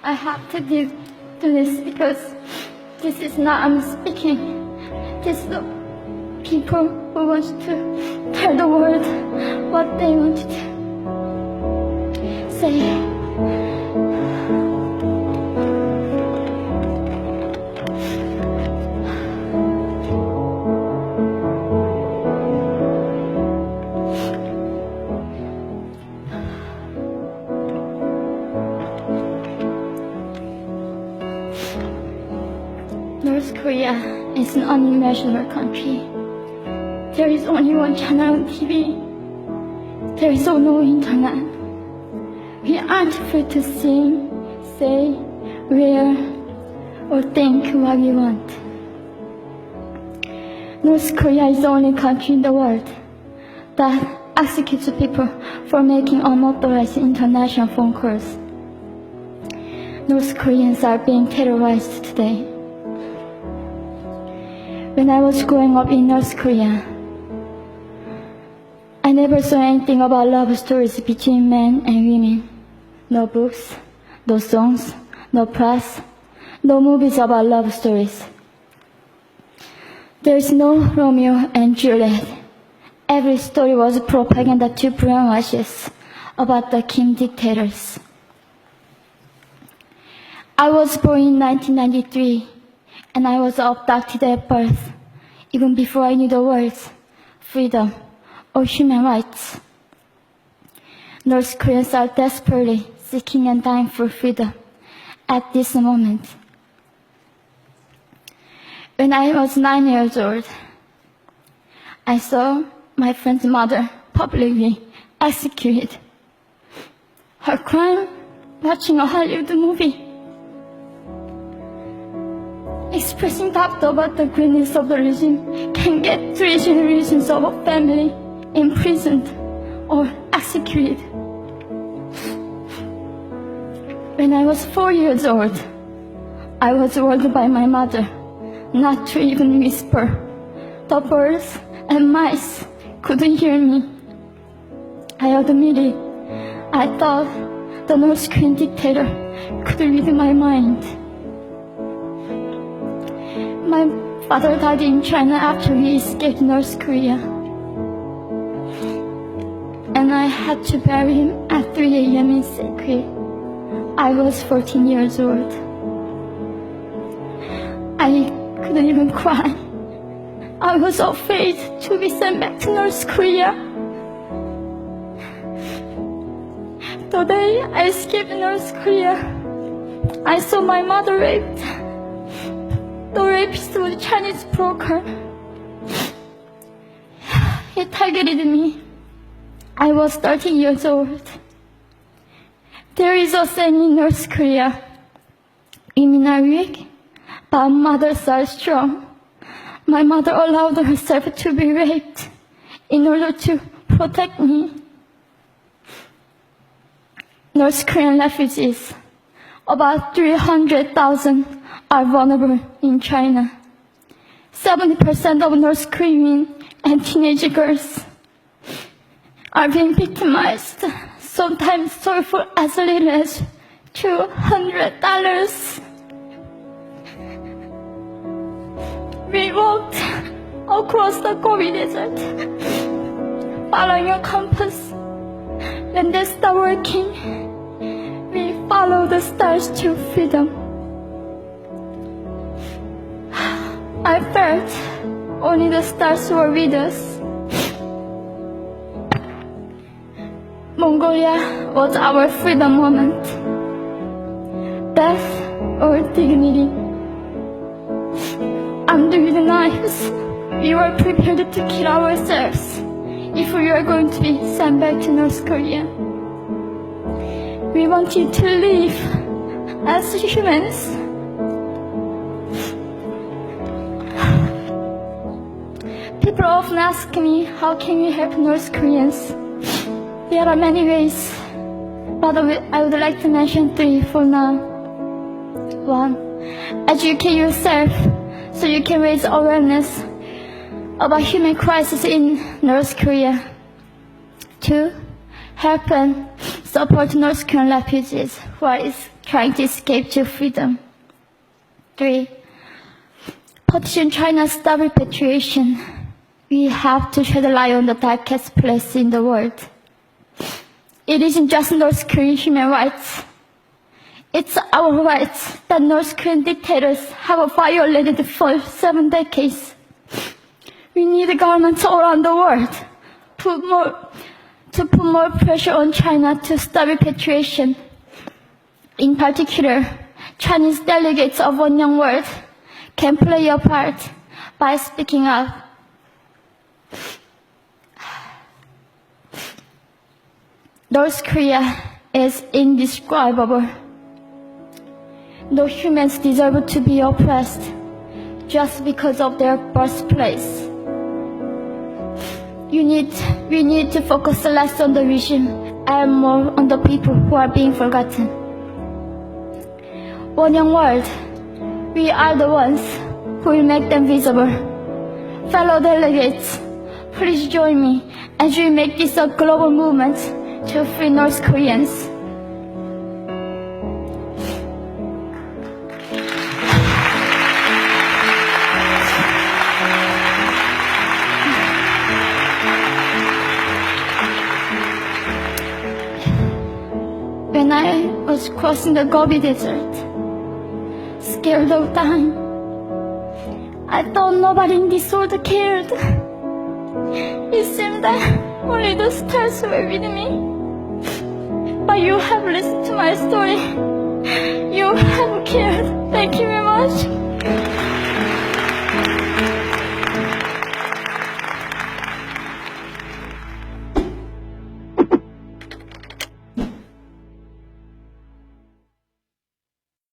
I have to do this because this is not I'm speaking. This is the people who want to tell the world what they want to say. North Korea is an unimaginable country. There is only one channel on TV. There is no internet. We aren't free to sing, say, wear, or think what we want. North Korea is the only country in the world that executes people for making unauthorized international phone calls. North Koreans are being terrorized today. When I was growing up in North Korea, I never saw anything about love stories between men and women. No books, no songs, no press, no movies about love stories. There is no Romeo and Juliet. Every story was propaganda to brainwash us about the Kim dictators. I was born in 1993. And I was abducted at birth, even before I knew the words freedom or human rights. North Koreans are desperately seeking and dying for freedom at this moment. When I was 9 years old, I saw my friend's mother publicly executed. Her crime, watching a Hollywood movie. Expressing doubt about the greatness of the regime can get 3 generations of a family imprisoned or executed. When I was 4 years old, I was warned by my mother not to even whisper. The birds and mice couldn't hear me. I admitted I thought the North Korean dictator could read my mind. My father died in China after he escaped North Korea. And I had to bury him at 3 a.m. in secret. I was 14 years old. I couldn't even cry. I was afraid to be sent back to North Korea. The day I escaped North Korea, I saw my mother raped. The rapist was a Chinese broker. He targeted me. I was 13 years old. There is a saying in North Korea, women are weak, but mothers are strong. My mother allowed herself to be raped in order to protect me. North Korean refugees, about 300,000, are vulnerable in China. 70% of North Korean and teenage girls are being victimized, sometimes sold for as little as $200. We walked across the Gobi Desert, following a compass. When they stopped working, we followed the stars to freedom. I felt only the stars were with us. Mongolia was our freedom moment. Death or dignity. Armed with knives, we were prepared to kill ourselves if we were going to be sent back to North Korea. We wanted to live as humans. People often ask me, how can we help North Koreans? There are many ways, but I would like to mention 3 for now. 1. Educate yourself so you can raise awareness about human crisis in North Korea. 2. Help and Support North Korean refugees who are trying to escape to freedom. 3. Petition China's stop repatriation. We have to shed a light on the darkest place in the world. It isn't just North Korean human rights. It's our rights that North Korean dictators have violated for 7 decades. We need governments all around the world to put more pressure on China to stop repatriation. In particular, Chinese delegates of One Young World can play a part by speaking up. North Korea is indescribable. No humans deserve to be oppressed just because of their birthplace. We need to focus less on the regime and more on the people who are being forgotten. One Young World, we are the ones who will make them visible. Fellow delegates, please join me as we make this a global movement to free North Koreans. When I was crossing the Gobi Desert, scared of dying, I thought nobody in this world cared. It seemed that only the stars were with me. But you have listened to my story. You have cared. Thank you very much.